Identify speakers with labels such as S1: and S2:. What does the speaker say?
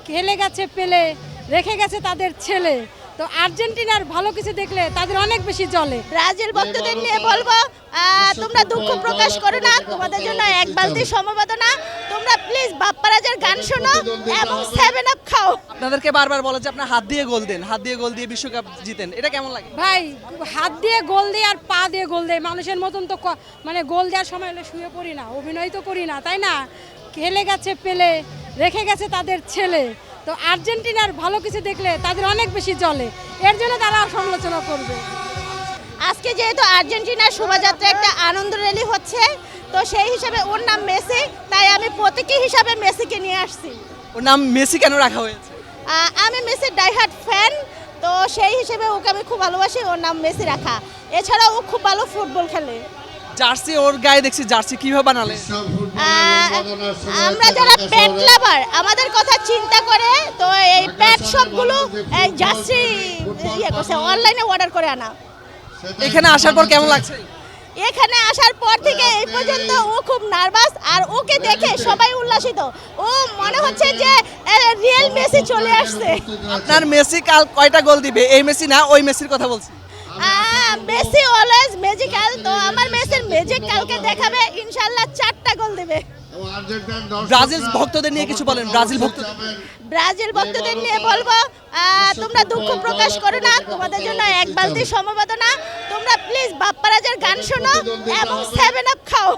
S1: খেলে গেছে পেলে, রেখে গেছে তাদের ছেলে। তো আর্জেন্টিনার ভালো কিছু দেখলে তাদের অনেক বেশি জ্বলে।
S2: ব্রাজিল ভক্তদের নিয়ে বলবো, তোমরা দুঃখ প্রকাশ করো না, তোমাদের জন্য এক বালতি সমবেদনা। তোমরা প্লিজ বাপ্পারাজের গান শোনো এবং 7 আপ খাও।
S3: আপনাদেরকে বারবার বলে যে আপনার হাত দিয়ে গোল দেন, হাত দিয়ে গোল দিয়ে বিশ্বকাপ জিতেন, এটা কেমন লাগে?
S1: ভাই হাত দিয়ে গোল দিয়ে আর পা দিয়ে গোল দেয়, মানুষের মতন তো মানে গোল দেওয়ার সময় হলে শুয়ে পড়ি না, অভিনয় তো করি না, তাই না? খেলে গেছে পেলে, রেখে গেছে তাদের ছেলে। তো আর্জেন্টিনার ভালো কিছু দেখলে তাদের অনেক বেশি জ্বলে, এর জন্য তারা সমালোচনা করবে।
S2: আজকে যেহেতু আর্জেন্টিনার শোভাযাত্রা একটা আনন্দ র্যালি হচ্ছে, তো সেই হিসাবে ওর নাম মেসি, তাই আমি প্রতীকী হিসাবে মেসিকে নিয়ে আসছি।
S3: ওর নাম মেসি কেন রাখা হয়েছে?
S2: আমি মেসির ডাইহার্ট ফ্যান, তো সেই হিসেবে ওকে আমি খুব ভালোবাসি, ওর নাম মেসি রাখা। এছাড়াও ও খুব ভালো ফুটবল খেলে।
S3: জার্সি ওর গায়ে দেখছি, জার্সি কিভাবে বানালে?
S2: আমরা যারা পেট লাভার আমাদের কথা চিন্তা করে, তো এই পেট শপগুলো এই জার্সি ইয়ে করছে, অনলাইনে অর্ডার করে আনা।
S3: এখানে আসার পর কেমন লাগছে?
S2: এখানে আসার পর থেকে এই পর্যন্ত ও খুব নার্ভাস, আর ওকে দেখে সবাই উল্লাসিত। ও মনে হচ্ছে যে রিয়েল মেসি চলে আসছে।
S3: আপনার মেসি কাল কয়টা গোল দিবে? এই মেসি না, ওই মেসির কথা বলছি।
S2: মেসি অলওয়েজ ম্যাজিক্যাল, তো আমার মেসির ম্যাজিক কালকে দেখাবে, ইনশাআল্লাহ 4টা গোল দেবে।
S3: ব্রাজিল ভক্তদের নিয়ে কিছু বলেন।
S2: ব্রাজিল ভক্তদের নিয়ে বলবো, তোমরা দুঃখ প্রকাশ করো না, তোমাদের জন্য এক বালতি সমবেদনা। তোমরা প্লিজ বাপ্পারাজের গান শোনো এবং 7 আপ খাও।